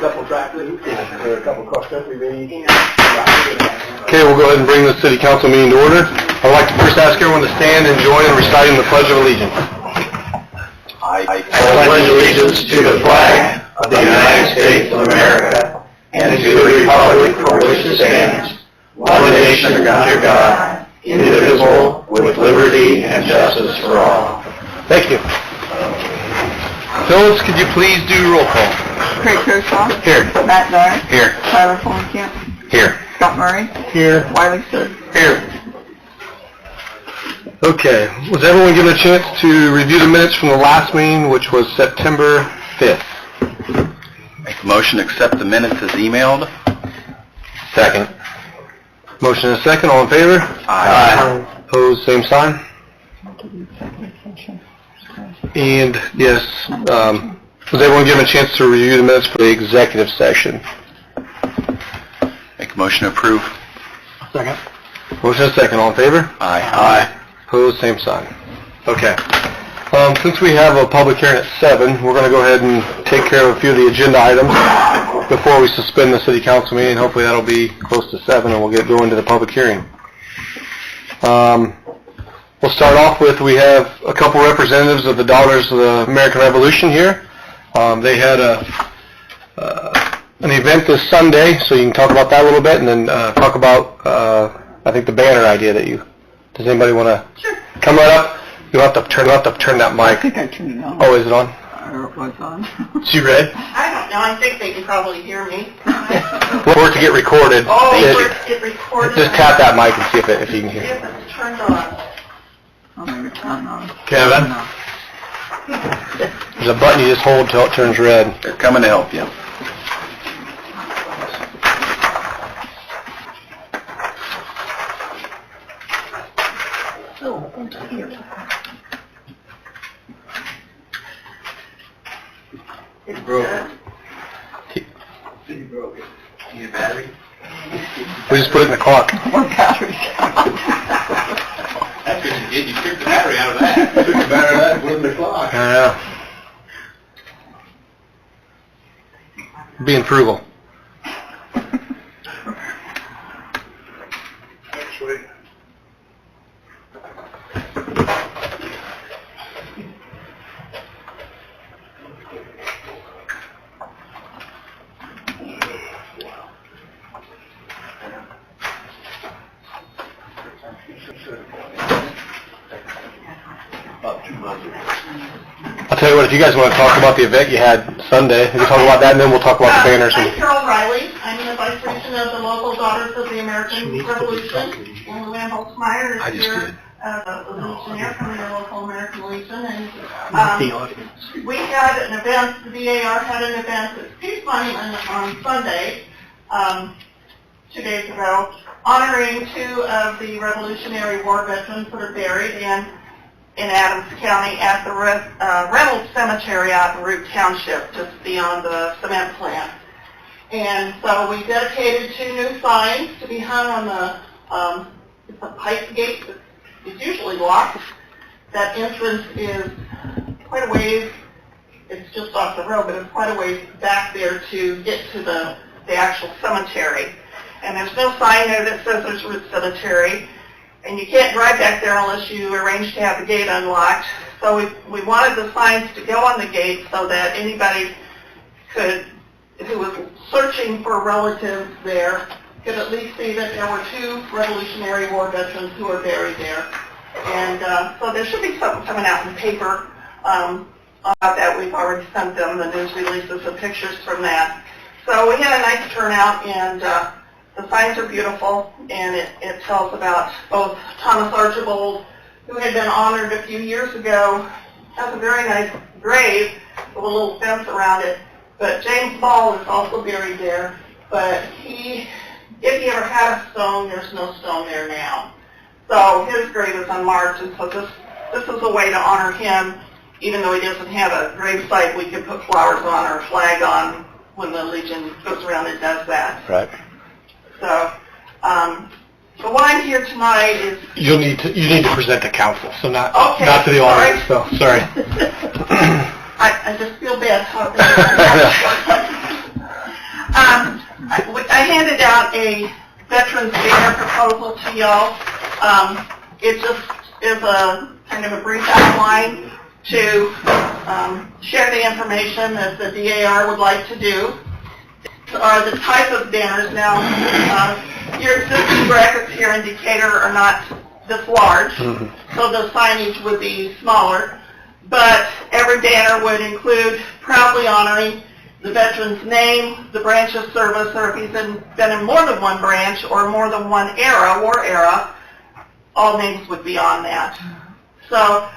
couple track meets or a couple cross-country meets. Okay, we'll go ahead and bring the city council meeting to order. I'd like to first ask everyone to stand and join in reciting the Pledge of Allegiance. I pledge allegiance to the flag of the United States of America and to the republic for which it stands, one nation under God, indivisible, with liberty and justice for all. Thank you. Phyllis, could you please do roll call? Craig Kershaw. Here. Matt Dyer. Here. Tyler Fulenkamp. Here. Scott Murray. Here. Wiley Sir. Here. Okay. Was everyone given a chance to review the minutes from the last meeting, which was September 5th? Make a motion to accept the minutes as emailed. Second. Motion and a second. All in favor? Aye. Opposed, same sign. And yes, was everyone given a chance to review the minutes for the executive session? Make a motion to approve. Second. Motion and a second. All in favor? Aye. Opposed, same sign. Okay. Since we have a public hearing at 7, we're going to go ahead and take care of a few of the agenda items before we suspend the city council meeting. Hopefully that'll be close to 7 and we'll get going to the public hearing. We'll start off with, we have a couple representatives of the Daughters of the American Revolution here. They had an event this Sunday, so you can talk about that a little bit and then talk about, I think, the banner idea that you... Does anybody want to come right up? You'll have to turn that mic. I think I turned it on. Oh, is it on? Or it was on. She read? I don't know. I think they can probably hear me. For it to get recorded. Oh, for it to get recorded. Just tap that mic and see if you can See hear. if it's turned on. Oh, maybe it's not on. Kevin? No. There's a button you just hold till it turns red. They're coming to help you. It's Broke it. You broke it. Your battery? We just put it in the clock. More batteries. That's what you did. You took the battery out of that. Took the battery out of that, put it in the clock. Yeah. Being frugal. Actually. About 2 months ago. I'll tell you what, if you guys want to talk about the event you had Sunday, we can talk about that and then we'll talk about the banners. I'm Carol Riley. I'm the vice president of the local Daughters of the American Revolution. And Luann Holtzmeyer is here, the legionnaire from the local American Legion. And we had an event, the VAR had an event at Peace Monument on Sunday, 2 days ago, honoring 2 of the Revolutionary War veterans that are buried in Adams County at the Reynolds Cemetery out in Root Township, just beyond the cement plant. And so we dedicated 2 new signs to be hung on the it's a pipe gate that is usually locked. That entrance is quite a ways, it's just off the road, but it's quite a ways back there to get to the actual cemetery. And there's no sign there that says there's Root Cemetery. And you can't drive back there unless you arrange to have the gate unlocked. So we wanted the signs to go on the gate so that anybody who was searching for relatives there, could at least see that there were 2 Revolutionary War veterans who are buried there. And so there should be something coming out in the paper about that. We've already sent them the news releases and pictures from that. So we had a nice turnout, and the signs are beautiful, and it tells about both Thomas Archibald, who had been honored a few years ago, has a very nice grave with a little fence around it, but James Ball is also buried there, but if he ever had a stone, there's no stone there now. So his grave is unmarked, and so this is a way to honor him, even though he doesn't have a grave site we can put flowers on or a flag on when the Legion goes around and does that. Right. So, but why I'm here tonight is... You need to present to council, so not to the sorry. audience, so sorry. I just feel bad talking I handed out a veterans banner proposal to y'all. It just is a kind of a brief outline to share the information that the DAR would like to do. The type of banners now, your existing brackets here in Decatur are not this large, so the signage would be smaller, but every banner would include proudly honoring the veteran's name, the branch of service, or if he's been in more than one branch or more than one era, war era, all names would be on that. So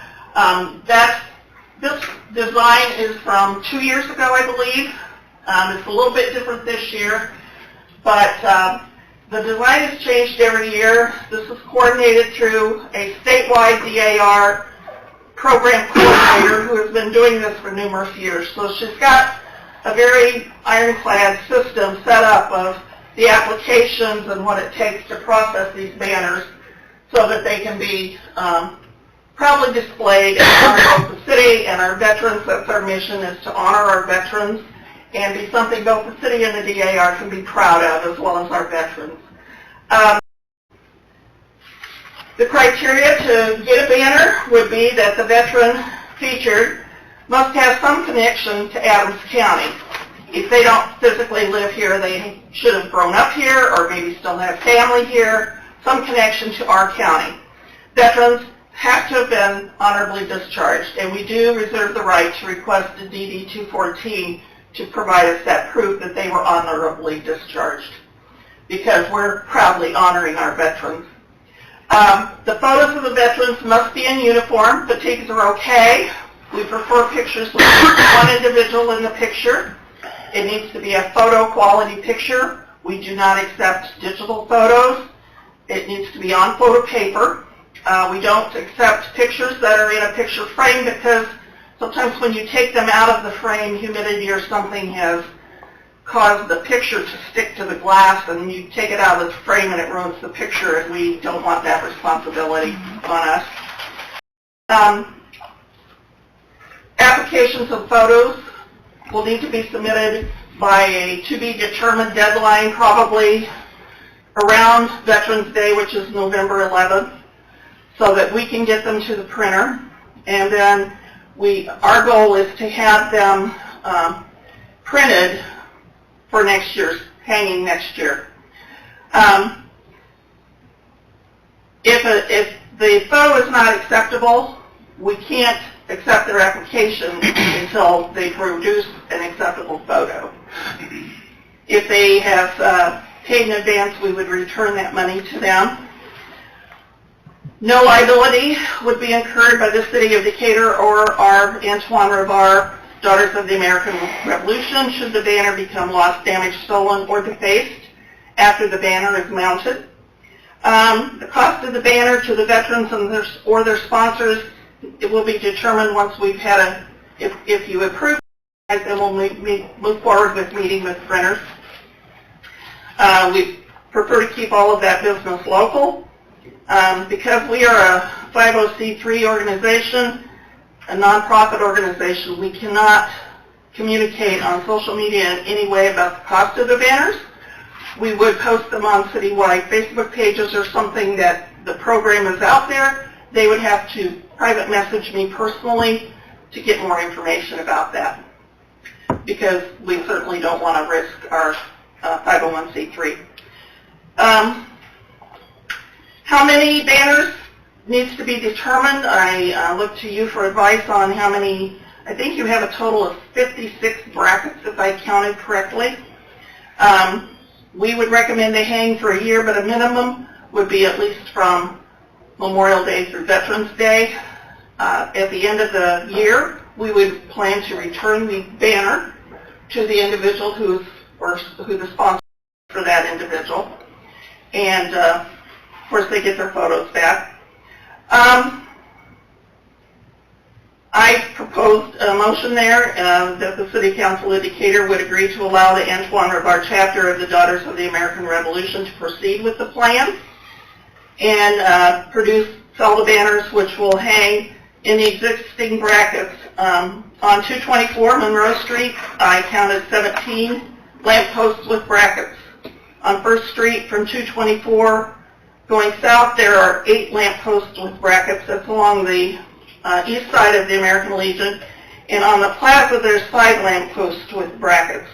this design is from 2 years ago, I believe. It's a little bit different this year, but the design has changed every year. This is coordinated through a statewide DAR program coordinator who has been doing this for numerous years. So she's got a very ironclad system set up of the applications and what it takes to process these banners so that they can be proudly displayed and honor both the city and our veterans. That's our mission, is to honor our veterans and be something both the city and the DAR can be proud of, as well as our veterans. The criteria to get a banner would be that the veteran featured must have some connection to Adams County. If they don't physically live here, they should have grown up here or maybe still have family here, some connection to our county. Veterans have to have been honorably discharged, and we do reserve the right to request a DD 214 to provide us that proof that they were honorably discharged, because we're proudly honoring our veterans. The photos of the veterans must be in uniform. Fatigues are okay. We prefer pictures with one individual in the picture. It needs to be a photo quality picture. We do not accept digital photos. It needs to be on photo paper. We don't accept pictures that are in a picture frame because sometimes when you take them out of the frame, humidity or something has caused the picture to stick to the glass, and you take it out of the frame and it ruins the picture, and we don't want that responsibility on us. Applications of photos will need to be submitted by a to-be-determined deadline, probably around Veterans Day, which is November 11th, so that we can get them to the printer. And then our goal is to have them printed for next year's, hanging next year. If the photo is not acceptable, we can't accept their application until they produce an acceptable photo. If they have paid in advance, we would return that money to them. No liability would be incurred by the City of Decatur or our Antoine Rivard Daughters of the American Revolution should the banner become lost, damaged, stolen, or defaced after the banner is mounted. The cost of the banner to the veterans and or their sponsors, it will be determined once we've had if you approve it, then we'll move forward with meeting with printers. We prefer to keep all of that business local. Because we are a 501c3 organization, a nonprofit organization, we cannot communicate on social media in any way about the cost of the banners. We would post them on citywide Facebook pages or something that the program is out there. They would have to private message me personally to get more information about that, because we certainly don't want to risk our 501c3. How many banners needs to be determined. I look to you for advice on how many. I think you have a total of 56 brackets, if I counted correctly. We would recommend they hang for a year, but a minimum would be at least from Memorial Day through Veterans Day. At the end of the year, we would plan to return the banner to the individual who's the sponsor for that individual. And, of course, they get their photos back. I proposed a motion there that the City Council of Decatur would agree to allow the Antoine Rivard chapter of the Daughters of the American Revolution to proceed with the plan and sell the banners, which will hang in the existing brackets. On 224 Monroe Street, I counted 17 lamp posts with brackets. On First Street from 224 going south, there are 8 lamp posts with brackets. That's along the east side of the American Legion. And on the plaza, there's 5 lamp posts with brackets.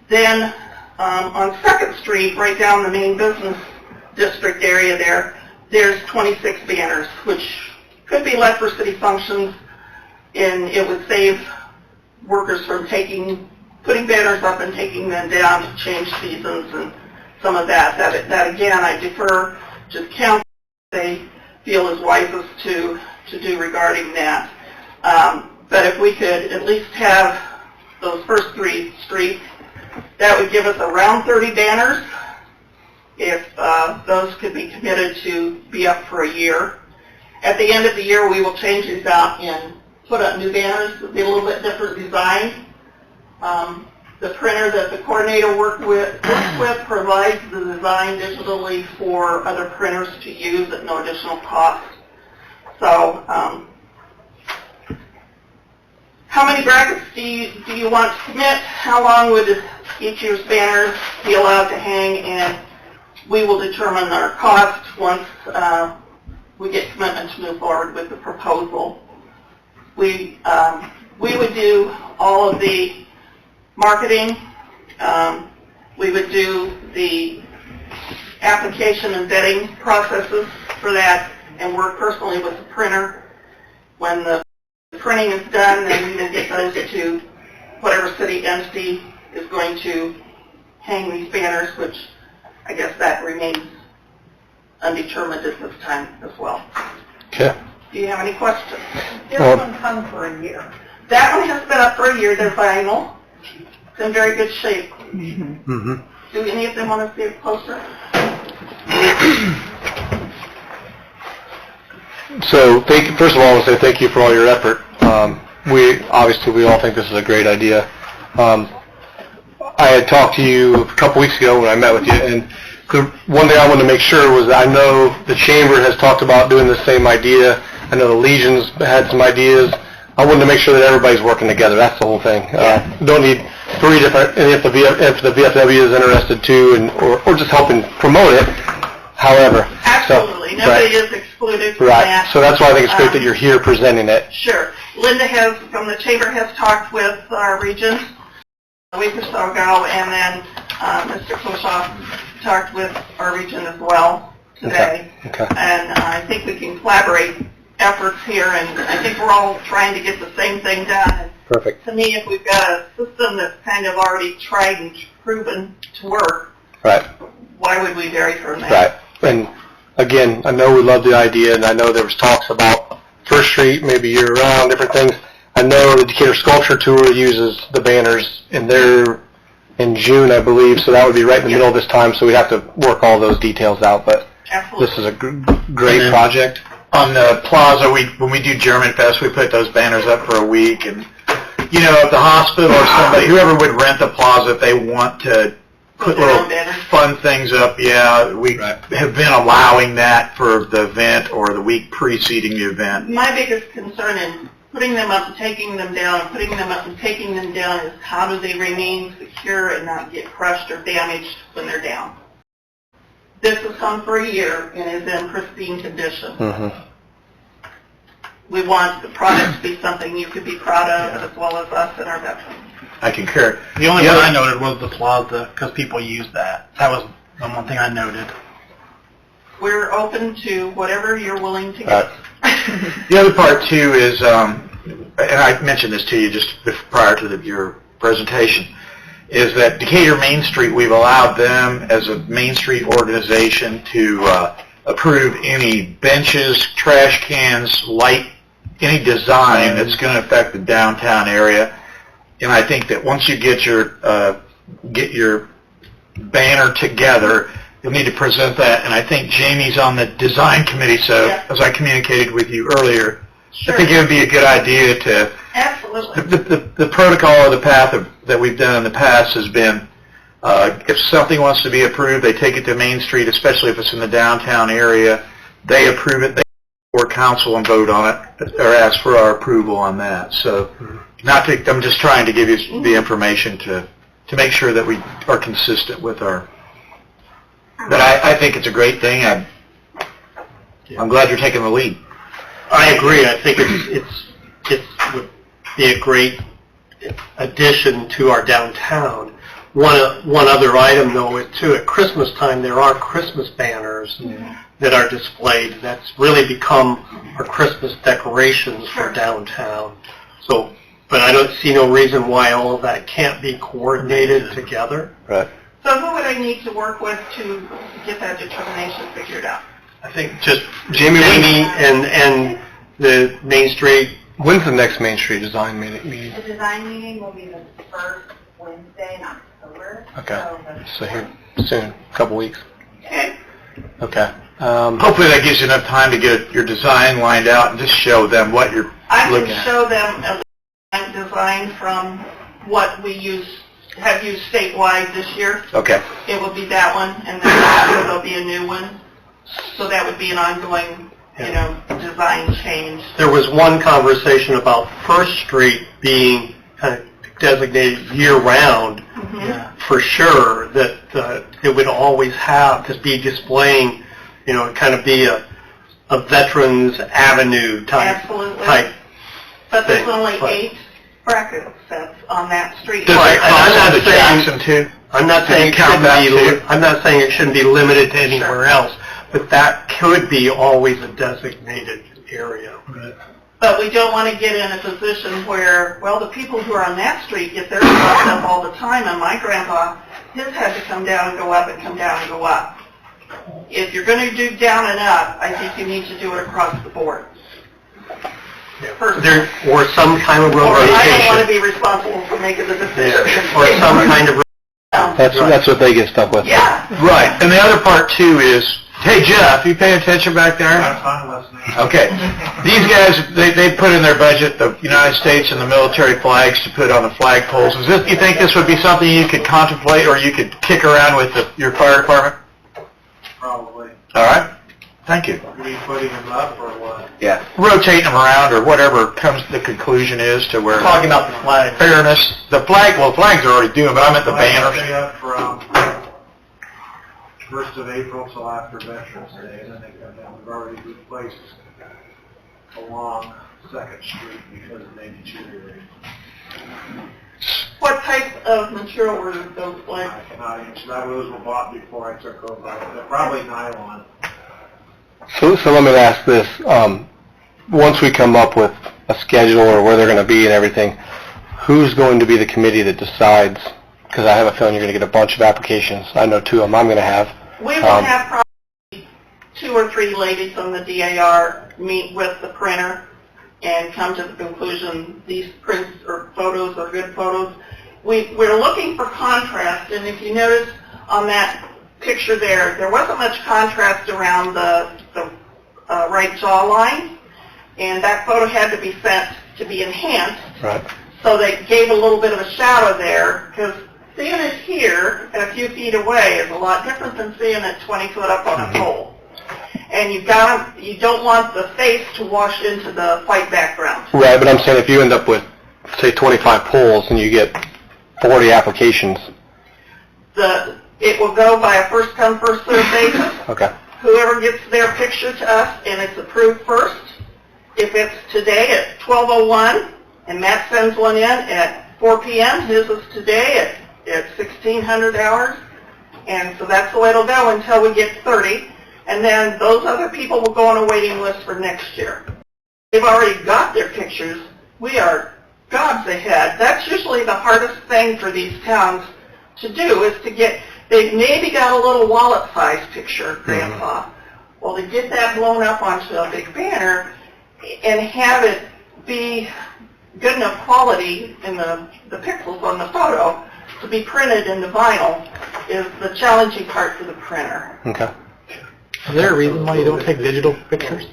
Then on 2nd Street, right down the main business district area there's 26 banners, which could be left for city functions, and it would save workers from putting banners up and taking them down to change seasons and some of that. That again, I defer to the council what they feel is wisest to do regarding that. But if we could at least have those first 3 streets, that would give us around 30 banners. If those could be committed to be up for a year. At the end of the year, we will change these out and put up new banners. It'll be a little bit different design. The printer that the coordinator works with provides the design digitally for other printers to use at no additional cost. So, how many brackets do you want to commit? How long would each year's banners be allowed to hang? And we will determine our cost once we get commitment to move forward with the proposal. We would do all of the marketing. We would do the application and vetting processes for that and work personally with the printer. When the printing is done, then we will get those to whatever city entity is going to hang these banners, which I guess that remains undetermined at this time as well. Okay. Do you have any questions? This one's hung for a year. That one has been up for a year. They're vinyl. It's in very good shape. Mm-hmm. Do any of them want to see it closer? So, first of all, I want to say thank you for all your effort. We all think this is a great idea. I had talked to you a couple weeks ago when I met with you, and the one thing I wanted to make sure was that I know the Chamber has talked about doing the same idea. I know the Legion's had some ideas. I wanted to make sure that everybody's working together. That's the whole thing. Don't need 3 different, and if the VFW is interested too, or just helping promote it, however. Absolutely. Nobody is excluded from Right. that. So that's why I think it's great that you're here presenting it. Sure. Linda from the Chamber has talked with our region a week or so ago, and then Mr. Koshoff talked with our region as well today. Okay. And I think we can collaborate efforts here, and I think we're all trying to get the same thing done. Perfect. To me, if we've got a system that's kind of already tried and proven to work, Right. why would we vary from that? Right. And again, I know we love the idea, and I know there was talks about First Street, maybe year-round, different things. I know the Decatur Sculpture Tour uses the banners, and they're in June, I believe, so that would be right in the middle of this time, so we'd have to work all those details out, but Absolutely. this is a great project. On the plaza, when we do German Fest, we put those banners up for a week, and if the hospital or somebody, whoever would rent the plaza, if they want to put their little own banners. fun things up, we have been allowing that for the event or the week preceding the event. My biggest concern in putting them up and taking them down, putting them up and taking them down is how do they remain secure and not get crushed or damaged when they're down. This has come for a year and is in pristine condition. Mm-hmm. We want the product to be something you could be proud of, as well as us and our veterans. I concur. The only one I noted was the plaza, because people use that. That was the one thing I noted. We're open to whatever you're willing to get. The other part, too, is, and I mentioned this to you just prior to your presentation, is that Decatur Main Street, we've allowed them as a Main Street organization to approve any benches, trash cans, any design that's going to affect the downtown area. And I think that once you get your banner together, you'll need to present that. And I think Jamie's on the design committee, so as I communicated with you earlier, Sure. I think it would be a good idea to... Absolutely. The protocol or the path that we've done in the past has been, if something wants to be approved, they take it to Main Street, especially if it's in the downtown area. They approve it, they go to council and vote on it, or ask for our approval on that. So, I'm just trying to give you the information to to make sure that we are consistent with our, but I think it's a great thing. I'm glad you're taking the lead. I agree. I think it would be a great addition to our downtown. One other item, though, is too, at Christmas time, there are Christmas banners that are displayed. That's really become our Christmas decorations for downtown. So, but I don't see no reason why all of that can't be coordinated together. Right. So who would I need to work with to get that determination figured out? I think just Jamie and the Main Street. When's the next Main Street design meeting? The design meeting will be the first Wednesday in October. Okay. So here soon, a couple weeks. Okay. Okay. Hopefully that gives you enough time to get your design lined out and just show them what you're I looking can at. show them a design from what we have used statewide this year. Okay. It will be that one, and then after there'll be a new one. So that would be an ongoing, design change. There was one conversation about First Street being kind of designated year-round, for sure, that it would always have to be displaying, kind of be a Veterans Avenue type. Absolutely. thing. But there's only But- 8 bracket sets on that street. Does Right, it and I'm cross not into saying- Jackson too? I'm not Can saying you it count shouldn't that be. too? I'm not saying it shouldn't be limited to anywhere else, but that could be always a designated area. But we don't want to get in a position where, the people who are on that street get their stuff up all the time, and my grandpa, his had to come down and go up and come down and go up. If you're going to do down and up, I think you need to do it across the board. There, or some kind of road Or I don't want to rotation. be responsible for making the decision. Yeah. Or some kind of. That's what they get stuck with. Yeah. Right. And the other part too is, hey Jeff, you paying attention back there? fine listening. Okay. These guys, they put in their budget the United States and the military flags to put on the flagpoles. You think this would be something you could contemplate or you could kick around with your fire department? Probably. All right. Thank you. Are you putting them up or what? Yeah. Rotating them around or whatever comes the conclusion is to where Talking about the flag. fairness. The flags are already doing, but I meant the banners. up from 1st of April till after Veterans Day, and then they come down. We've already replaced along 2nd Street because they deteriorated. What type of material were those I flags? cannot answer that. Those were bought before I took over. They're probably nylon. So let me ask this. Once we come up with a schedule or where they're going to be and everything, who's going to be the committee that decides? Because I have a feeling you're going to get a bunch of applications. I know 2 of them I'm going to have. We will have probably 2 or 3 ladies from the DAR meet with the printer and come to the conclusion these prints or photos are good photos. We're looking for contrast, and if you notice on that picture there wasn't much contrast around the right jawline, and that photo had to be sent to be enhanced. Right. So they gave a little bit of a shadow there, because seeing it here a few feet away is a lot different than seeing it 20 foot up on a pole. And you don't want the face to wash into the white background. Right, but I'm saying if you end up with, say, 25 polls and you get 40 applications. It will go by a first come, first served basis. Okay. Whoever gets their picture to us and it's approved first, if it's today at 12:01 and Matt sends one in at 4 p.m., his is today at 1600 hours, and so that's the way it'll go until we get 30, and then those other people will go on a waiting list for next year. They've already got their pictures. We are gobs ahead. That's usually the hardest thing for these towns to do, is to get, they've maybe got a little wallet-sized picture, Grandpa. Well, to get that blown up onto a big banner and have it be good enough quality in the pixels on the photo to be printed into vinyl is the challenging part for the printer. Okay. Is there a reason why you don't take digital pictures?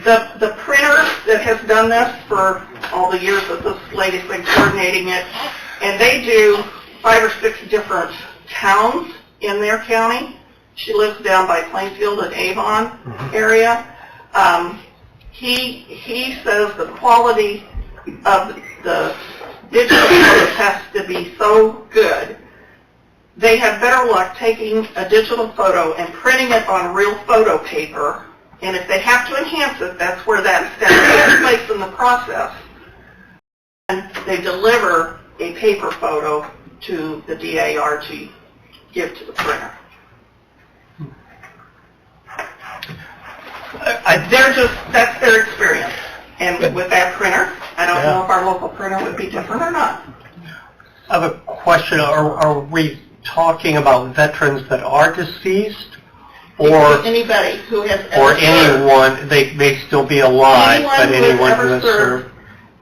The printer that has done this for all the years that this lady's been coordinating it, and they do 5 or 6 different towns in their county. She lives down by Plainfield and Avon area. He says the quality of the digital photos has to be so good. They have better luck taking a digital photo and printing it on real photo paper, and if they have to enhance it, that's where that step takes place in the process. And they deliver a paper photo to the DAR to give to the printer. That's their experience. And with that printer, I don't know if our local printer would be different or not. I have a question. Are we talking about veterans that are deceased, or Anybody who has ever or served. anyone, they may still be alive, but anyone who has served?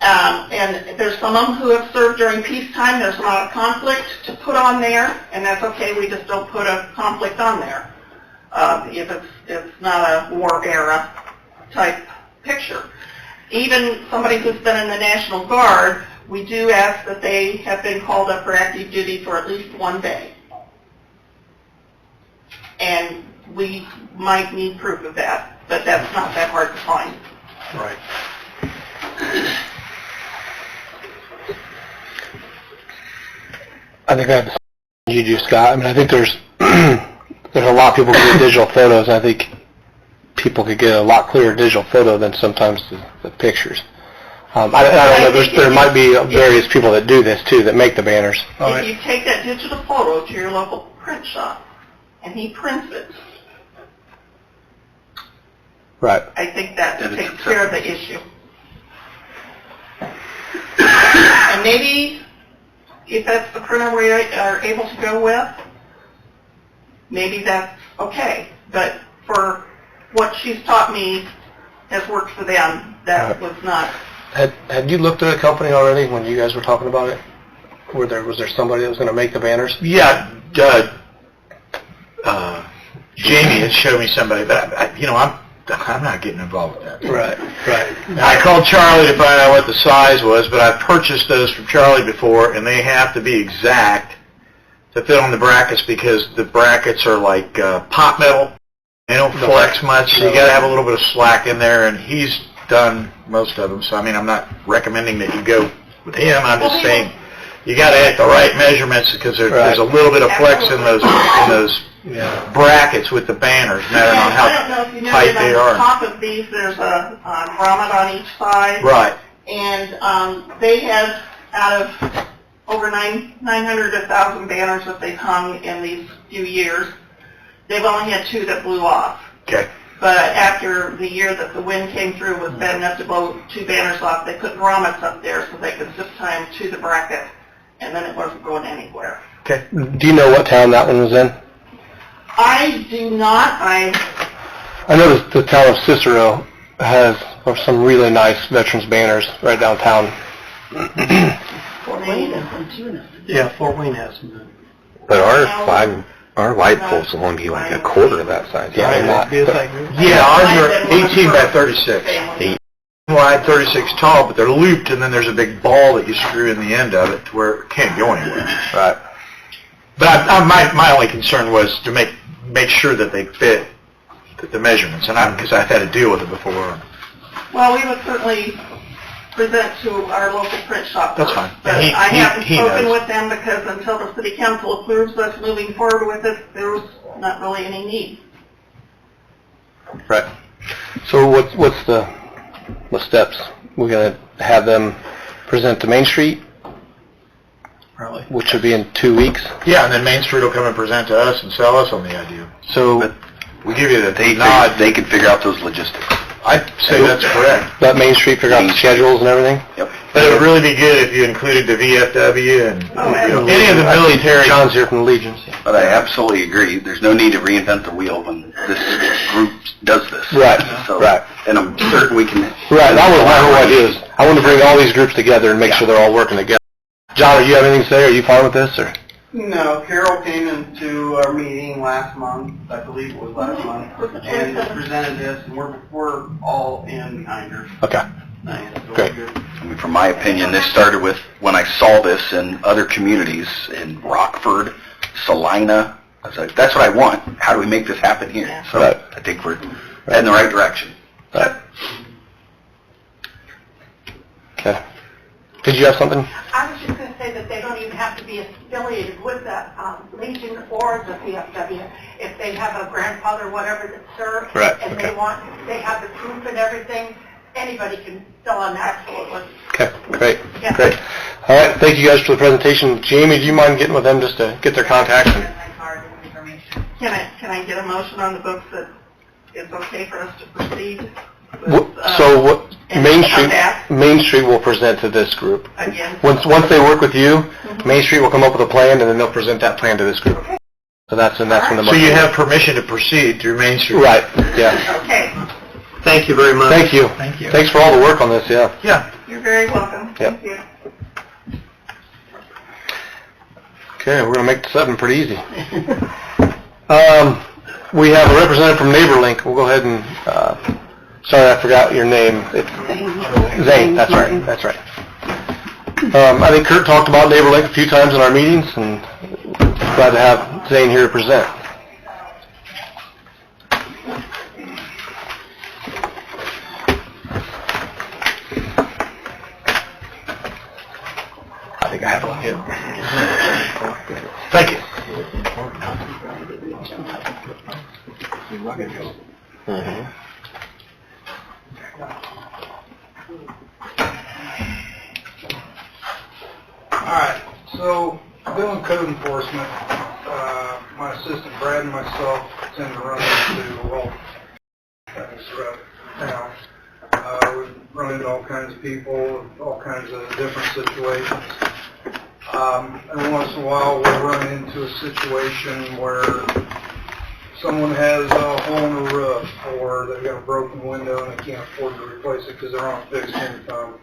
And there's some of them who have served during peacetime. There's not a conflict to put on there, and that's okay. We just don't put a conflict on there if it's not a war era type picture. Even somebody who's been in the National Guard, we do ask that they have been called up for active duty for at least 1 day. And we might need proof of that, but that's not that hard to find. Right. I think that's you do, Scott. I mean, I think there's a lot of people who get digital photos, and I think people could get a lot clearer digital photo than sometimes the pictures. I don't know, there might be various people that do this too, that make the banners. If you take that digital photo to your local print shop, and he prints it, Right. I think that takes care of the issue. And maybe, if that's the printer we are able to go with, maybe that's okay. But for what she's taught me has worked for them, that was not. Had you looked at a company already when you guys were talking about it? Was there somebody that was going to make the banners? Yeah, Jamie had showed me somebody, but I'm not getting involved with that. Right. I called Charlie to find out what the size was, but I've purchased those from Charlie before, and they have to be exact to fit on the brackets because the brackets are like pot metal. They don't flex much, so you got to have a little bit of slack in there, and he's done most of them. So, I mean, I'm not recommending that you go with him. I'm just saying you got to have the right measurements because there's a little bit of flex in those brackets with the banners, matter on how I don't know if you know tight that they on are. the top of these, there's a grommet on each side. Right. And they have, out of over 900 to 1,000 banners that they've hung in these few years, they've only had 2 that blew off. Okay. But after the year that the wind came through was bad enough to blow 2 banners off, they put grommets up there so they could zip tie them to the bracket, and then it wasn't going anywhere. Okay. Do you know what town that one was in? I do not. I know the town of Cicero has some really nice veterans banners right downtown. Fort Wayne. Yeah, Fort Wayne has them. But our light poles will only be like a quarter of that size. Yeah, they're not. Yeah, ours are 18 by 36. 8 wide, 36 tall, but they're looped, and then there's a big ball that you screw in the end of it to where it can't go anywhere. Right. But my only concern was to make sure that they fit the measurements, and because I've had to deal with it before. Well, we would certainly present to our local print shop. That's fine. But He I haven't spoken knows. with them because until the city council approves us moving forward with it, there was not really any need. Right. So what's the steps? We're going to have them present to Main Street, Really? which would be in 2 weeks. Yeah, and then Main Street will come and present to us and sell us on the idea. So We give you the nod. They can figure out those logistics. I'd say that's correct. let Main Street figure out the schedules and everything. Yep. But it would really be good if you included the VFW and absolutely. any of the military. John's here from the Legions. But I absolutely agree. There's no need to reinvent the wheel when this group does this. Right, So, right. And I'm certain we can. Right, that was my whole idea. Is I want to bring all these groups together and make sure they're all working together. John, do you have anything to say? Are you fine with this, or? No, Carol came into our meeting last month, I believe it was last month, and presented this, and we're all in behind her. Okay. Nice. Great. I mean, from my opinion, this started with when I saw this in other communities in Rockford, Salina. I was like, that's what I want. How do we make this happen here? Yeah. So Right. I think we're in the right direction. Right. Okay. Did you have something? I was say that they don't even have to be affiliated with the Legion or the VFW. If they have a grandfather, whatever, that served, Right, and okay. they have the proof and everything, anybody can fill in absolutely. Okay, great, Yeah. great. All right, thank you guys for the presentation. Jamie, do you mind getting with them just to get their contacts? My card and information. Can I get a motion on the books that it's okay for us to proceed? with, So what, and Main come Street, back Main Street will present to this group. again? Once they work with you, Main Street will come up with a plan, and then they'll present that plan to this group. So that's when the... So you have permission to proceed through Main Street? Right, yeah. Okay, Thank you very much. Thank you. Thank you. Thanks for all the work on this, yeah. Yeah. you're very welcome. Yep. Thank you. Okay, we're going to make the 7 pretty easy. We have a representative from NeighborLink. We'll go ahead and, sorry, I forgot your name. It's Zane, that's right, that's right. I think Kurt talked about NeighborLink a few times in our meetings, and glad to have Zane here to present. I think I have one here. Thank you. Mhm. All right, so doing code enforcement, my assistant Brad and myself tend to run into all things throughout town. We run into all kinds of people, all kinds of different situations. And once in a while we'll run into a situation where someone has a hole in the roof, or they've got a broken window and they can't afford to replace it because they're on a fixed income.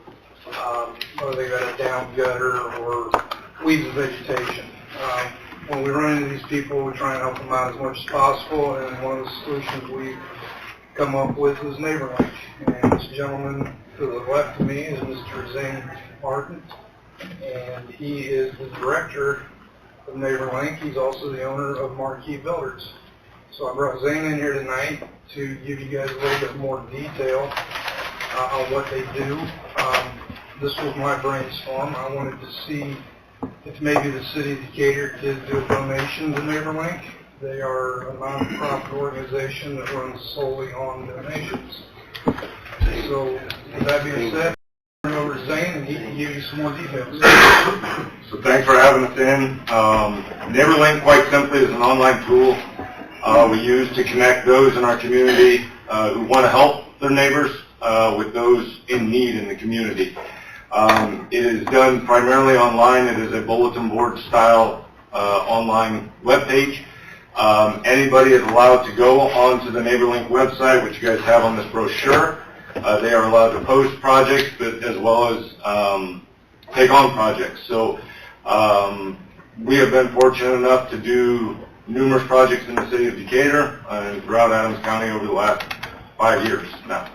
Or they got a down gutter or weeds and vegetation. When we run into these people, we try and help them out as much as possible, and one of the solutions we come up with is NeighborLink. And this gentleman to the left of me is Mr. Zane Martin, and he is the director of NeighborLink. He's also the owner of Marquee Builders. So I brought Zane in here tonight to give you guys a little bit more detail on what they do. This was my brainstorm. I wanted to see if maybe the city of Decatur could do a donation to NeighborLink. They are a non-profit organization that runs solely on donations. So with that being said, I'll turn it over to Zane and he can give you some more details. So thanks for having us in. NeighborLink, quite simply, is an online tool we use to connect those in our community who want to help their neighbors with those in need in the community. It is done primarily online. It is a bulletin board style online webpage. Anybody is allowed to go onto the NeighborLink website, which you guys have on this brochure. They are allowed to post projects, but as well as take on projects. So we have been fortunate enough to do numerous projects in the city of Decatur and throughout Adams County over the last 5 years now.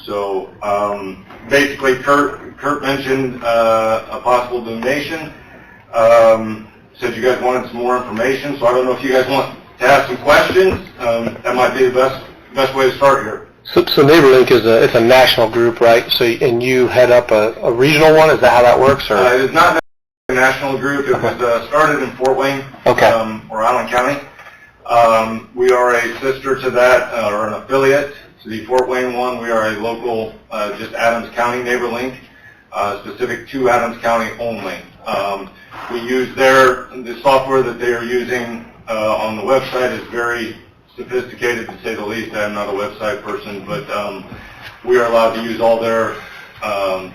So basically, Kurt mentioned a possible donation. Said you guys wanted some more information, so I don't know if you guys want to ask some questions. That might be the best way to start here. So NeighborLink is it's a national group, right? So and you head up a regional one. Is that how that works? Or It is not a national group. It was started in Fort Wayne, Okay. Or Allen County. We are a sister to that, or an affiliate to the Fort Wayne one. We are a local, just Adams County NeighborLink, specific to Adams County only. We use the software that they are using on the website is very sophisticated, to say the least. I'm not a website person, but we are allowed to use all their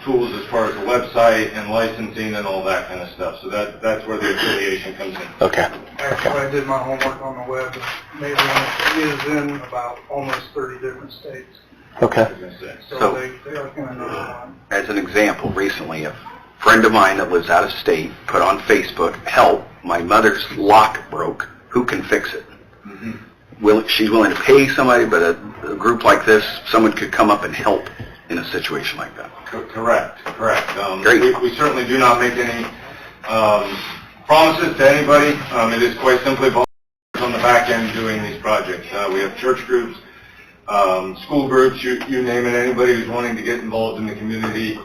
tools as far as the website and licensing and all that kind of stuff. So that's where the affiliation comes in. okay. Actually, I did my homework on the web. NeighborLink is in about almost 30 different states. Okay. So they are kind of number one. As an example, recently a friend of mine that lives out of state put on Facebook, help, my mother's lock broke, who can fix it? She's willing to pay somebody, but a group like this, someone could come up and help in a situation like that. Correct. Great. We certainly do not make any promises to anybody. It is quite simply volunteers on the back end doing these projects. We have church groups, school groups, you name it, anybody who's wanting to get involved in the community,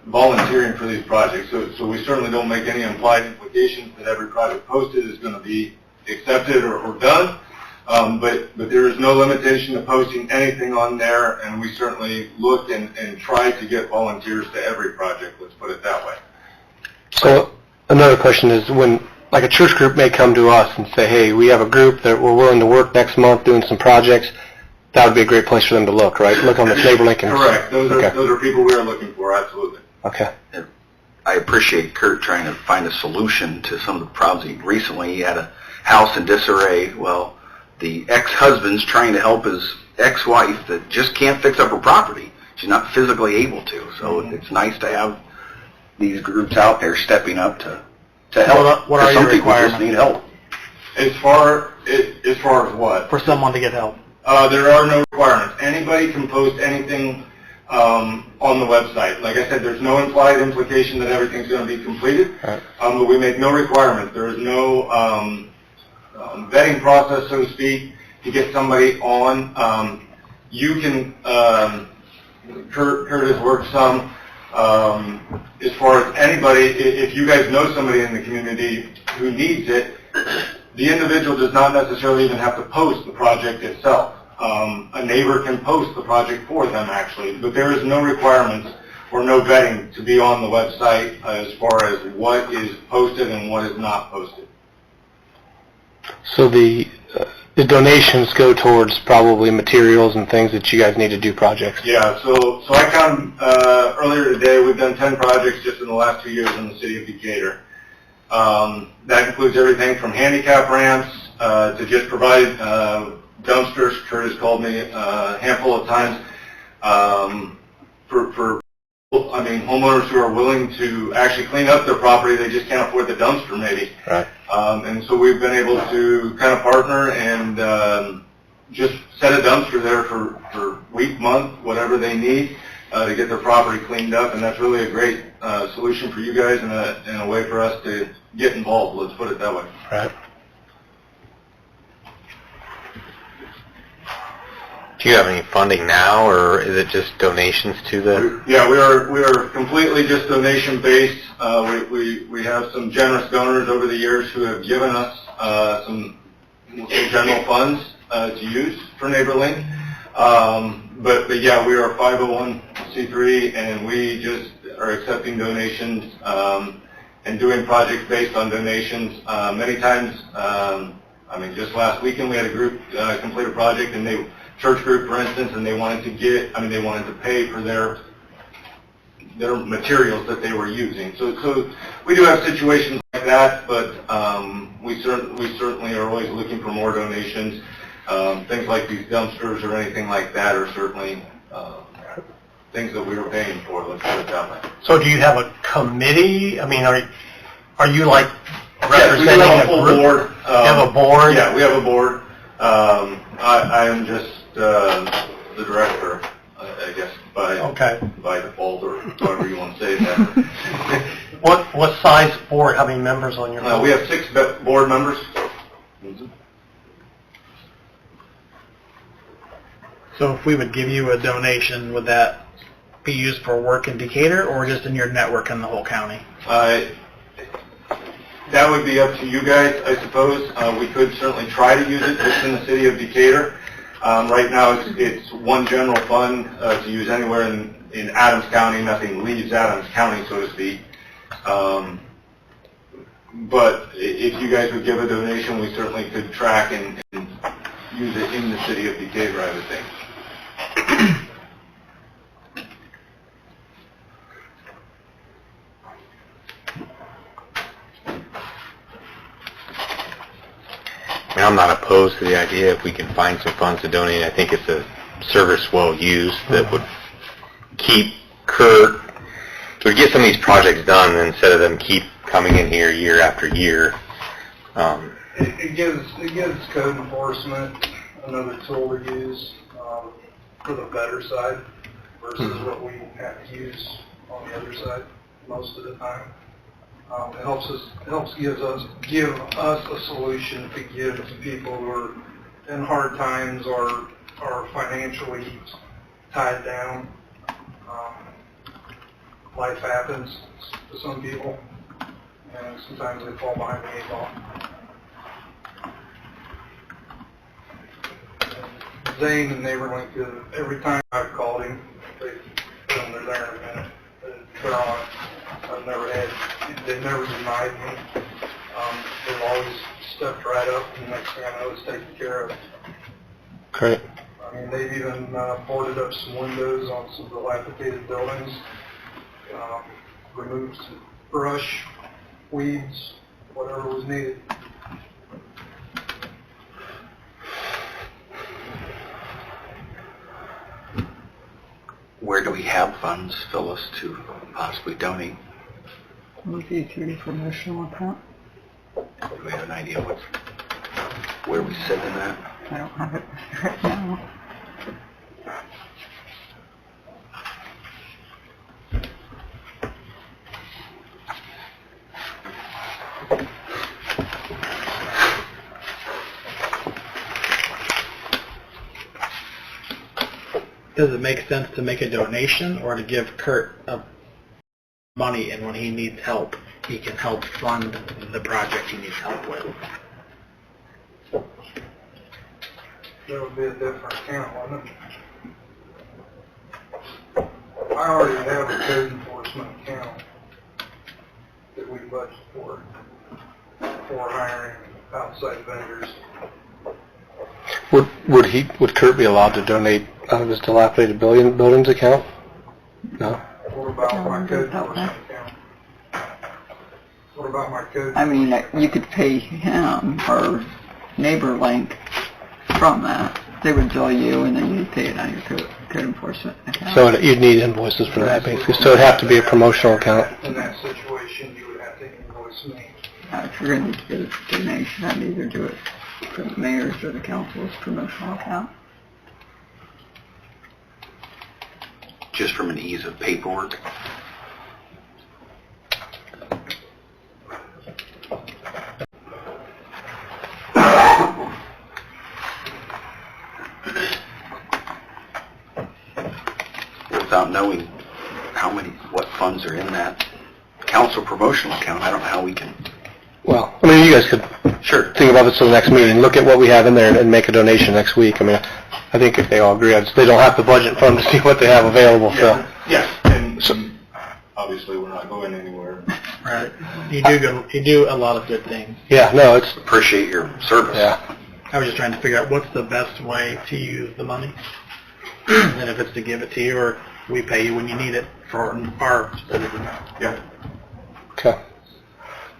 volunteering for these projects. So we certainly don't make any implied implications that every project posted is going to be accepted or done. But there is no limitation to posting anything on there, and we certainly look and try to get volunteers to every project, let's put it that way. So another question is, when like a church group may come to us and say, hey, we have a group that we're willing to work next month doing some projects, that would be a great place for them to look, right? Look on this NeighborLink. Correct. Those are people we are looking for, absolutely. Okay. I appreciate Kurt trying to find a solution to some of the problems. Recently, he had a house in disarray. Well, the ex-husband's trying to help his ex-wife that just can't fix up her property. She's not physically able to. So it's nice to have these groups out there stepping up to help. What are some your people just requirements? need help. As far as what? For someone to get help? There are no requirements. Anybody can post anything on the website. Like I said, there's no implied implication that everything's going to be completed, but we make no requirements. There is no vetting process, so to speak, to get somebody on. You can, Kurt has worked some, as far as anybody, if you guys know somebody in the community who needs it, the individual does not necessarily even have to post the project itself. A neighbor can post the project for them, actually, but there is no requirements or no vetting to be on the website as far as what is posted and what is not posted. So the donations go towards probably materials and things that you guys need to do projects. Yeah, so I counted earlier today, we've done 10 projects just in the last 2 years in the city of Decatur. That includes everything from handicap ramps to just provide dumpsters. Kurt has called me a handful of times for homeowners who are willing to actually clean up their property. They just can't afford the dumpster, maybe. Right. And so we've been able to kind of partner and just set a dumpster there for week, month, whatever they need to get their property cleaned up. And that's really a great solution for you guys and a way for us to get involved. Let's put it that way. Right. Do you have any funding now, or is it just donations to the? Yeah, we are completely just donation based. We have some generous donors over the years who have given us some general funds to use for NeighborLink. But yeah, we are a 501c3, and we just are accepting donations and doing projects based on donations. Many times, just last weekend we had a group complete a project, and church group, for instance, and they wanted to pay for their materials that they were using. So we do have situations like that, but we certainly are always looking for more donations. Things like these dumpsters or anything like that are certainly things that we were paying for. Let's put it that way. So do you have a committee? I mean, are you like Yes, we representing have a full group? board. You have a board? Yeah, we have a board. I am just the director, I guess, by default, or however you want to say that. What size board? How many members on your board? We have 6 board members. So if we would give you a donation, would that be used for work in Decatur or just in your network in the whole county? That would be up to you guys, I suppose. We could certainly try to use it just in the city of Decatur. Right now, it's one general fund to use anywhere in Adams County. Nothing leaves Adams County, so to speak. But if you guys would give a donation, we certainly could track and use it in the city of Decatur, I would think. I'm not opposed to the idea if we can find some funds to donate. I think it's a service well used that would keep Kurt, would get some of these projects done instead of them keep coming in here year after year. It gives code enforcement another tool to use for the better side versus what we have to use on the other side most of the time. It helps give us a solution to give to people who are in hard times or are financially tied down. Life happens to some people, and sometimes they fall behind the 8 ball. Zane and NeighborLink, every time I've called him, they tell him they're there in a minute. They're on. They've never denied me. They've always stepped right up, and the next thing I know, it's taken care of. Great. I mean, they've even boarded up some windows on some dilapidated buildings, removed some brush, weeds, whatever was needed. Where do we have funds, Phyllis, to possibly donate? Would be through the promotional account. Do we have an idea where we sit in that? I don't have it right now. Does it make sense to make a donation or to give Kurt money, and when he needs help, he can help fund the project he needs help with? That would be a different account, wouldn't it? I already have a code enforcement account that we budget for hiring outside vendors. Would Kurt be allowed to donate out of his dilapidated buildings account? No? What about my code enforcement account? What about my code? I mean, you could pay him or NeighborLink from that. They would bill you, and then you'd pay it on your code enforcement account. So you'd need invoices for that, basically. So it'd have to be a promotional account. In that situation, you would have to invoice me. If you're going to get a donation, I'd either do it from the mayor's or the council's promotional account. Just from an ease of paperwork? Without knowing what funds are in that council promotional account, I don't know how we can. Well, I mean, you guys could think about this till the next meeting, look at what we have in there and make a donation next week. I mean, I think if they all agree, they don't have the budget for them to see what they have available, so. Yes, and obviously we're not going anywhere. Right. You do a lot of good things. Yeah, no, it's... Appreciate your service. Yeah. I was just trying to figure out what's the best way to use the money. And if it's to give it to you, or we pay you when you need it for our citizens. Yeah. Okay.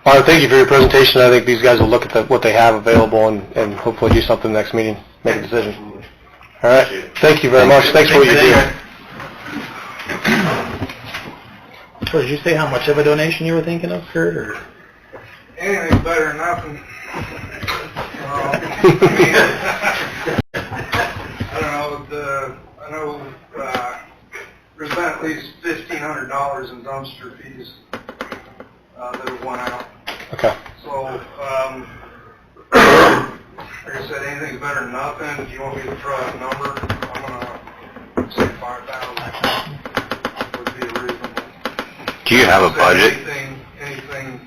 All right, thank you for your presentation. I think these guys will look at what they have available and hopefully do something next meeting, make a decision. All right. Thank you very much. Thanks for what you do. So did you say how much of a donation you were thinking of, Kurt? Or? Anything's better than nothing. I know there's been at least $1,500 in dumpster fees that have went out. Okay. So, like I said, anything's better than nothing. If you want me to throw out a number, I'm going to say 5,000 would be reasonable. Do you have a budget? Anything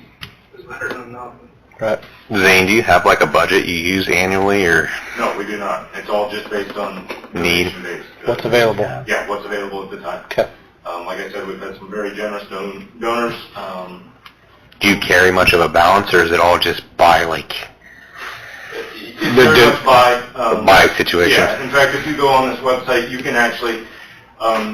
is better than nothing. Right. Zane, do you have like a budget you use annually, or? No, we do not. It's all just based on Need. donation-based. What's available? Yeah, what's available at the time. Okay. Like I said, we've had some very generous donors. Do you carry much of a balance, or is it all just by like It's very much by situation? Yeah, in fact, if you go on this website, you can actually,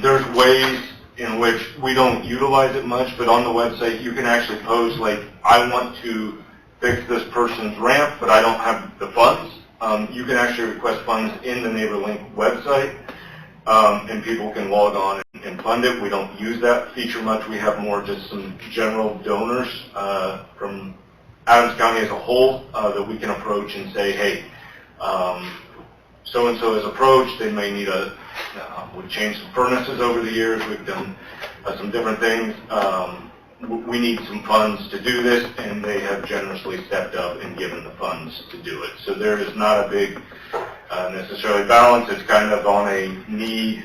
there's ways in which we don't utilize it much, but on the website you can actually post like, I want to fix this person's ramp, but I don't have the funds. You can actually request funds in the NeighborLink website, and people can log on and fund it. We don't use that feature much. We have more just some general donors from Adams County as a whole that we can approach and say, hey, so-and-so has approached. They may need we've changed some furnaces over the years. We've done some different things. We need some funds to do this, and they have generously stepped up and given the funds to do it. So there is not a big necessarily balanced. It's kind of on a need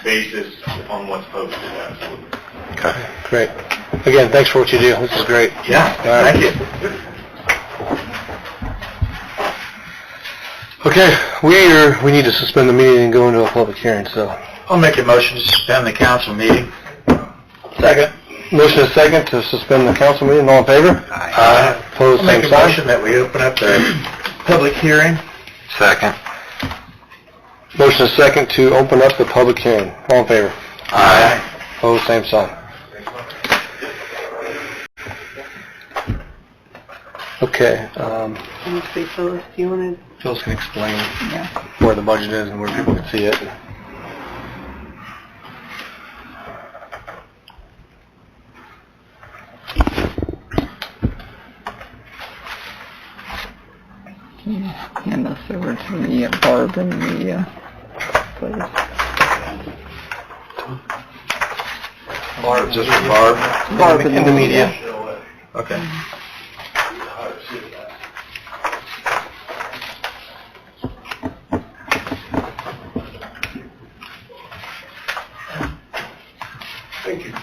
basis on what's posted, absolutely. Okay, great. Again, thanks for what you do. This is great. Yeah, thank you. Okay, we need to suspend the meeting and go into a public hearing, so. I'll make a motion to suspend the council meeting. Second. Motion is second to suspend the council meeting. All in favor? Aye. Opposed, I'll same make a sign. motion that we open up the public hearing. Second. Motion is second to open up the public hearing. All in favor? Aye. Opposed, same sign. Okay, Phyllis can explain where the budget is and where people can see it. Hand this over to the Barb and the, please. Barb, just for Barb? Barb In the media. Okay. Thank you.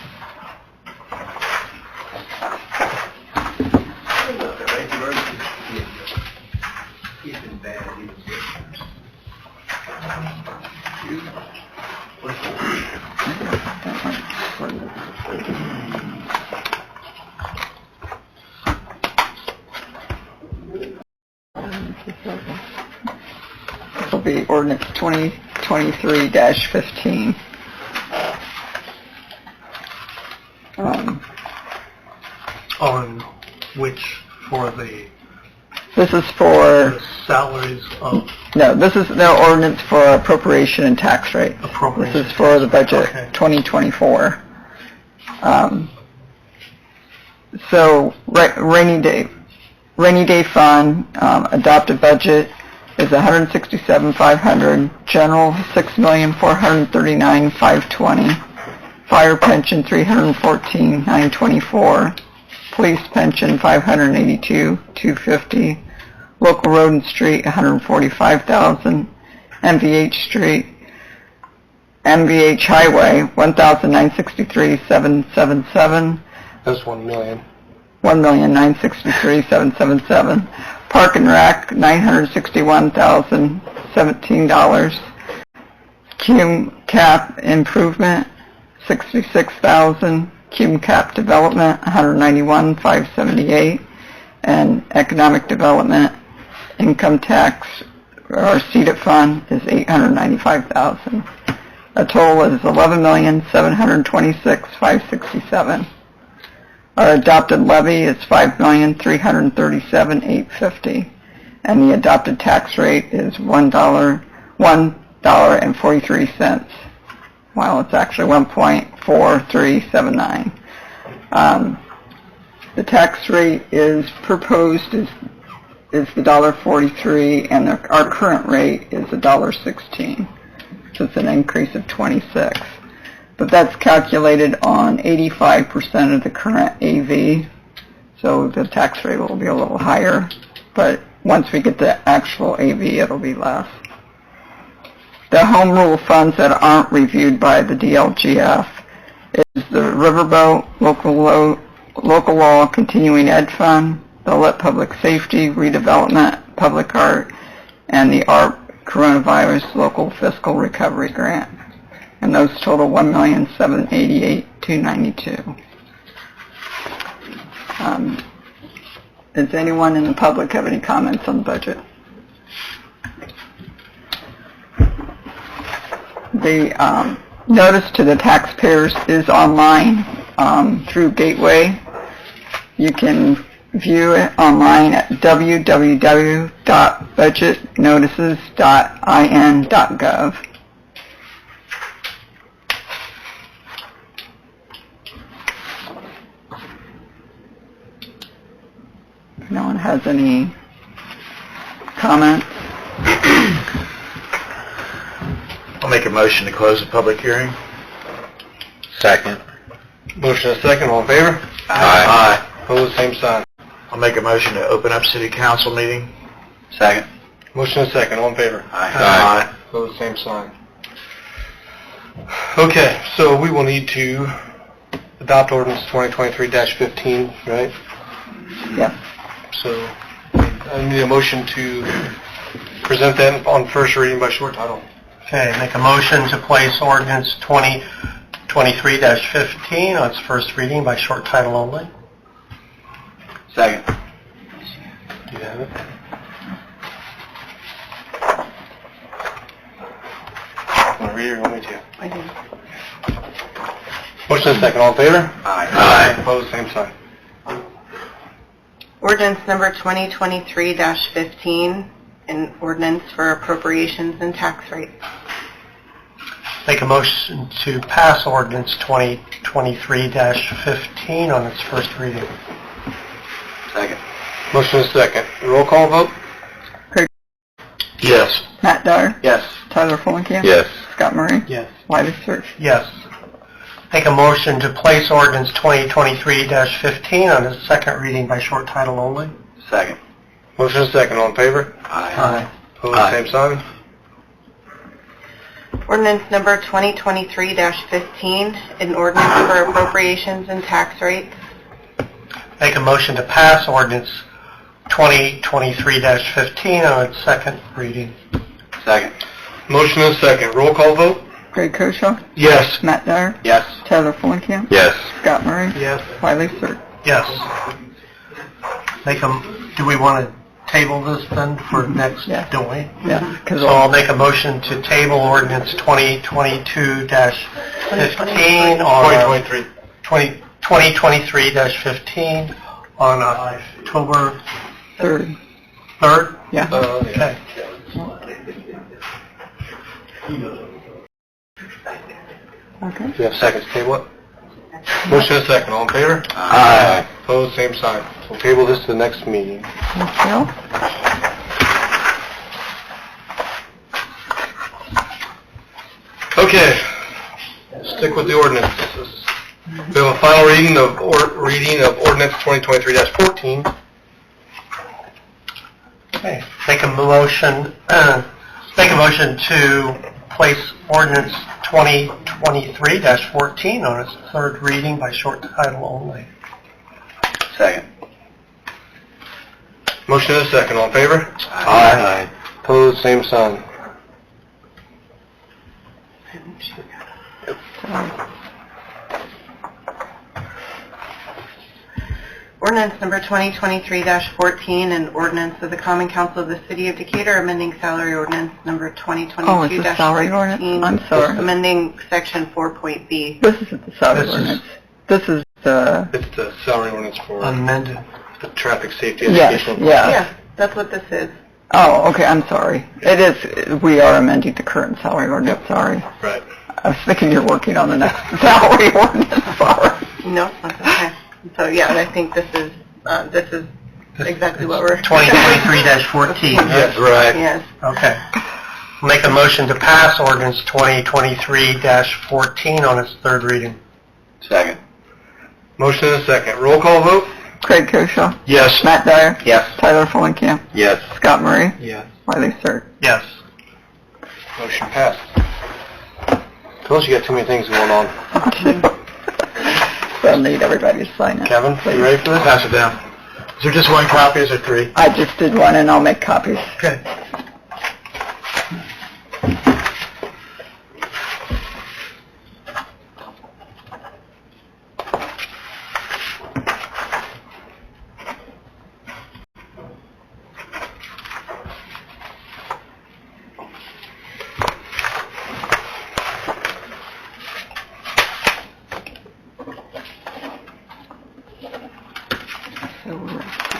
This will be ordinance 2023-15. On which, for the This is for, salaries of no, this is no ordinance for appropriation and tax rate. appropriation. This is for the budget Okay. 2024. So rainy day fund, adopted budget is $167,500, general $6,439,520, fire pension $314,924, police pension $582,250, local road and street $145,000, MVH highway $1,963,777, That's $1 million. $1,963,777. Park and Rec, $961,017. Cume Cap Improvement, $66,000. Cume Cap Development, $191,578. And Economic Development Income Tax, or CEDAT Fund, is $895,000. A total is $11,726,567. Our adopted levy is $5,337,850, and the adopted tax rate is $1.43, while it's actually 1.4379. The tax rate is proposed is the $1.43, and our current rate is $1.16, so it's an increase of 26. But that's calculated on 85% of the current AV, so the tax rate will be a little higher, but once we get the actual AV, it'll be less. The home rule funds that aren't reviewed by the DLGF is the Riverboat Local Law Continuing Ed Fund, the Lit Public Safety Redevelopment Public Art, and the ARP Coronavirus Local Fiscal Recovery Grant. And those total $1,788,292. Does anyone in the public have any comments on the budget? The notice to the taxpayers is online through Gateway. You can view it online at www.budgetnotices.in.gov. If no one has any comments, I'll make a motion to close the public hearing. Second. Motion is second. All in favor? Aye. Opposed, same sign. I'll make a motion to open up city council meeting. Second. Motion and second, all in favor? Aye. Pose same sign. Okay, so we will need to adopt ordinance 2023-15, right? Yeah. So I need a motion to present that on first reading by short title. Okay, make a motion to place ordinance 2023-15 on its first reading by short title only. Second. Do you have it? Want to read it or want me to? I do. Motion and second, all in favor? Aye. Opposed, same sign. Ordinance number 2023-15, an ordinance for appropriations and tax rates. Make a motion to pass ordinance 2023-15 on its first reading. Second. Motion and second. Roll call vote? Yes. Matt Dyer, Yes. Tyler Fulenkamp. Yes. Scott Murray. Yes. Wiley Sir. Yes. Make a motion to place ordinance 2023-15 on its second reading by short title only. Second. Motion and second, all in favor? Aye. Opposed, Aye. same sign. Ordinance number 2023-15, an ordinance for appropriations and tax rates. Make a motion to pass ordinance 2023-15 on its second reading. Second. Motion and second. Roll call vote? Craig Koshaw, Yes. Matt Dyer, Yes. Tyler Fulenkamp. Yes. Scott Murray. Yes. Wiley Sir. Yes. Do we want to table this then for next, Yeah. don't we? Yeah. 'Cause So I'll make a motion to table ordinance 2022-15 on... 2023-15 on October Third. 3rd? Yeah. Okay. Okay. Do you have seconds to table it? Motion and second, all in favor? Aye. Opposed, same sign. We'll table this to the next meeting. Thank you. Okay, stick with the ordinances. We have a final reading of ordinance 2023-14. Okay. Make a motion to place ordinance 2023-14 on its third reading by short title only. Second. Motion and a second, all in favor? Aye. Opposed, same sign. Ordinance number 2023-14, an ordinance of the Common Council of the City of Decatur amending salary ordinance number 2022-14. Oh, it's a salary ordinance? I'm sorry. Amending section 4.b. This isn't the salary This is- ordinance. This is the... It's the salary ordinance for Amended. the traffic safety Yes, education. yeah. Yeah, that's what this is. Oh, okay, I'm sorry. It is, we are amending the current salary ordinance, sorry. Right. I was thinking you're working on the next salary ordinance, sorry. No, that's okay. So, yeah, and I think this is exactly what we're... 2023-14. Yes, right. Yes. Okay. Make a motion to pass ordinance 2023-14 on its third reading. Second. Motion and a second. Roll call vote? Craig Koshaw, Yes. Matt Dyer, Yes. Tyler Fulenkamp, Yes. Scott Murray, Yes. Wiley Sir. Yes. Motion passed. Suppose you got too many things going on. They'll need everybody to sign it. Kevin, you ready for this? Pass it down. Is there just one copy or is there three? I just did one and I'll make copies. Okay.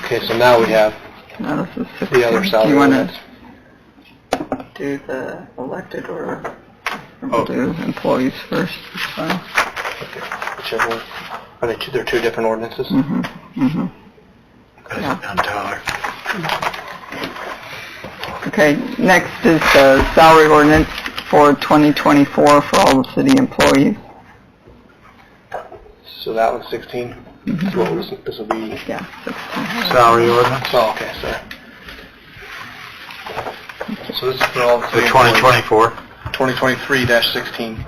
Okay, so now we have Now this is 16. the other Do salary you want ordinance. to do the elected or Oh. we'll do employees first? It's fine. Okay, whichever one. Are they two, they're two different ordinances? Mm-hmm, mm-hmm. Yeah. I'm Tyler. Okay, next is the salary ordinance for 2024 for all the city employees. So that one's 16? Mhm. So what was, this will be Yeah, 16. salary ordinance? Oh, okay, sorry. so this is for all the... The 2024? 2023-16.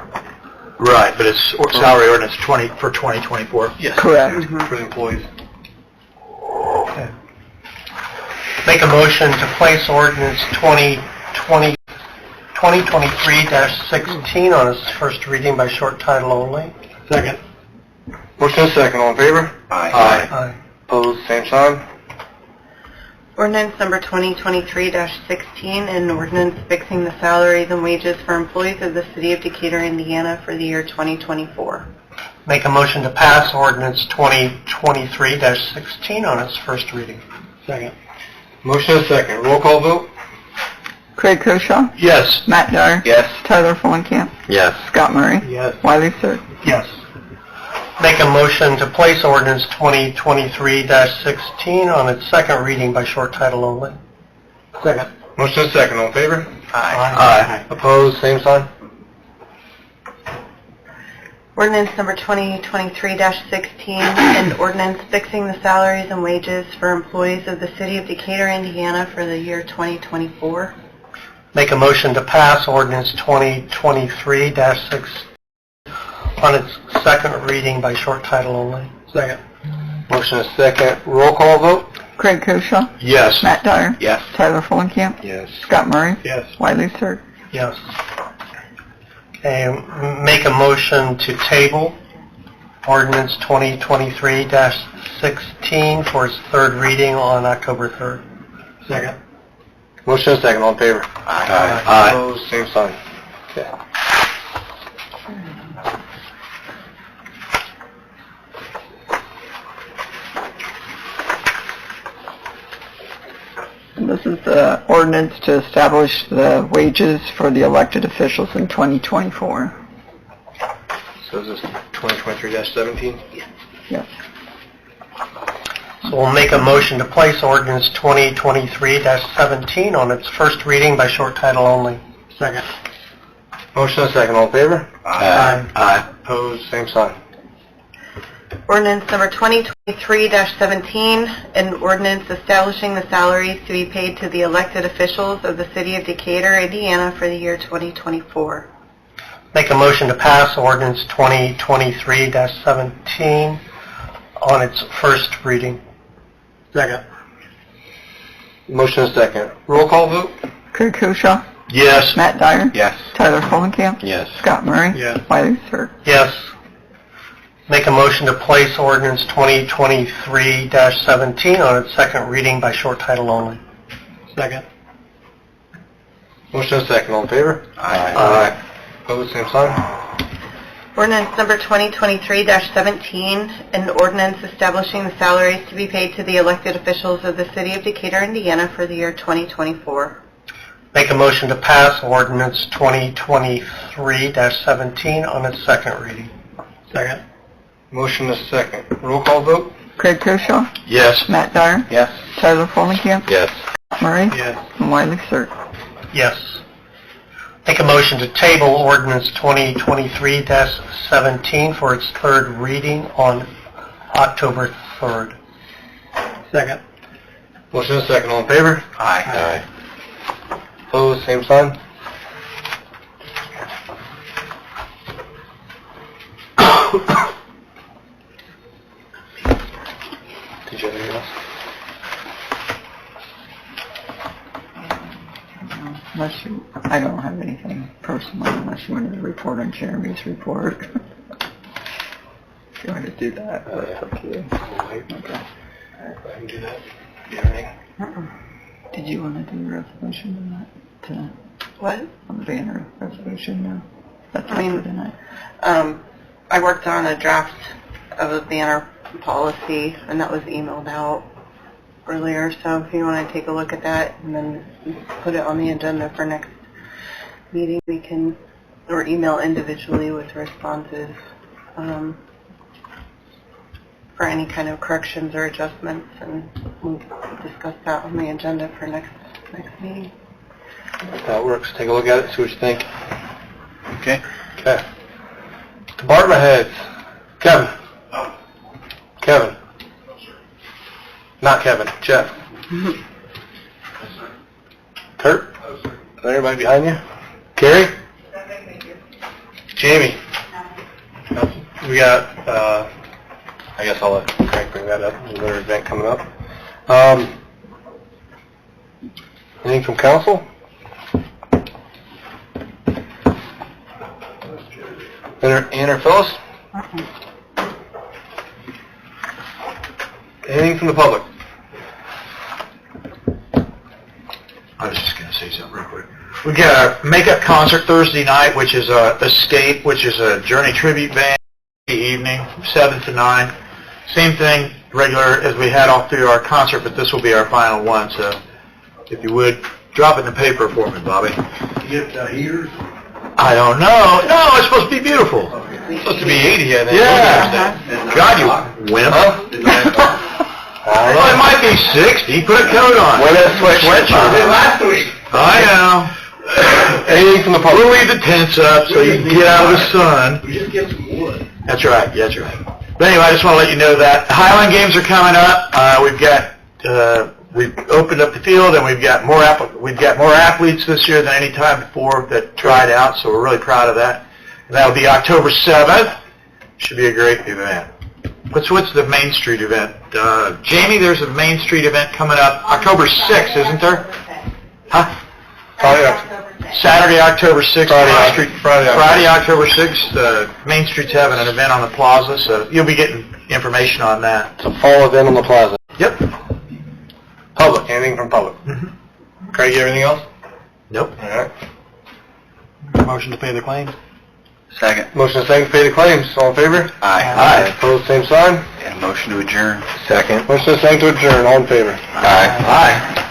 Right, but it's salary ordinance for 2024? Yes. Correct. For the employees. Make a motion to place ordinance 2023-16 on its first reading by short title only. Second. Motion is second, all in favor? Aye. Opposed, same sign. Ordinance number 2023-16, an ordinance fixing the salaries and wages for employees of the City of Decatur, Indiana for the year 2024. Make a motion to pass ordinance 2023-16 on its first reading. Second. Motion is second, roll call vote? Craig Koshaw, Yes. Matt Dyer, Yes. Tyler Fulenkamp, Yes. Scott Murray, Yes. Wiley Sir. Yes. Make a motion to place ordinance 2023-16 on its second reading by short title only. Second. Motion is second, all in favor? Aye. Opposed, same sign. Ordinance number 2023-16, an ordinance fixing the salaries and wages for employees of the City of Decatur, Indiana for the year 2024. Make a motion to pass ordinance 2023-16 on its second reading by short title only. Second. Motion is second, roll call vote? Craig Koshaw, Yes. Matt Dyer, Yes. Tyler Fulenkamp, Yes. Scott Murray, Yes. Wiley Sir. Yes. Okay, make a motion to table ordinance 2023-16 for its third reading on October 3rd. Second. Motion is second, all in favor? Aye. Opposed, same sign. Okay. And this is the ordinance to establish the wages for the elected officials in 2024. So is this 2023-17? Yes. So we'll make a motion to place ordinance 2023-17 on its first reading by short title only. Second. Motion is second, all in favor? Aye. Aye. Opposed, same sign. Ordinance number 2023-17, an ordinance establishing the salaries to be paid to the elected officials of the City of Decatur, Indiana for the year 2024. Make a motion to pass ordinance 2023-17 on its first reading. Second. Motion is second, roll call vote? Craig Koshaw, Yes. Matt Dyer, Yes. Tyler Fulenkamp, Yes. Scott Murray, Yes. Wiley Sir. Yes. Make a motion to place ordinance 2023-17 on its second reading by short title only. Second. Motion is second, all in favor? Aye. Opposed, same sign. Ordinance number 2023-17, an ordinance establishing the salaries to be paid to the elected officials of the City of Decatur, Indiana for the year 2024. Make a motion to pass ordinance 2023-17 on its second reading. Second. Motion is second, roll call vote? Craig Koshaw, Yes. Matt Dyer, Yes. Tyler Fulenkamp, Yes. Scott Murray, Yes. and Wiley Sir. Yes. Make a motion to table ordinance 2023-17 for its third reading on October 3rd. Second. Motion is second, all in favor? Aye. Opposed, same sign. Did you have anything else? Unless you, I don't have anything personally, unless you wanted to report on Jeremy's report. If you want to do that, that's up to you. Okay. I can do that. Do you have anything? Did you want to do the resolution on that tonight? What? On the banner resolution, no? That's I mean- for tonight. I worked on a draft of a banner policy, and that was emailed out earlier, so if you want to take a look at that and then put it on the agenda for next meeting, we can, or email individually with responses for any kind of corrections or adjustments, and we'll discuss that on the agenda for next meeting. If that works, take a look at it, see what you think. Okay. Okay. Department heads. Kevin. Kevin. Not Kevin, Jeff. Kurt? Everybody behind you? Carrie? Jamie? We got, I guess I'll let Craig bring that up. There's another event coming up. Anything from council? Ann or Phyllis? Anything from the public? I was just going to say something real quick. We got our makeup concert Thursday night, which is Escape, which is a Journey tribute band evening, 7 to 9. Same thing, regular as we had all through our concert, but this will be our final one. So, if you would, drop it in the paper for me, Bobby. You get heaters? I don't know. No, it's supposed to be beautiful. It's supposed to be 80, I think. Yeah. God, you wimp. Well, it might be 60. Put a coat on. Wear that sweatshirt. Last week. I know. Anything from the public? We'll leave the tents up so you can get out of the sun. We just get some wood. That's right. That's right. But anyway, I just want to let you know that Highland Games are coming up. We've opened up the field, and we've got more athletes this year than any time before that tried out. So we're really proud of that. And that'll be October 7th. Should be a great event. What's the Main Street event? Jamie, there's a Main Street event coming up October 6th, isn't there? Huh? Saturday, October 6th. Friday, October 6th. Main Street's having an event on the plaza, so you'll be getting information on that. It's a fall event on the plaza. Yep. Public. Anything from public? Mm-hmm. Craig, you have anything else? Nope. All right. Motion to pay the claims? Second. Motion to second to pay the claims. All in favor? Aye. Opposed, same sign. And motion to adjourn. Second. Motion to second to adjourn. All in favor? Aye.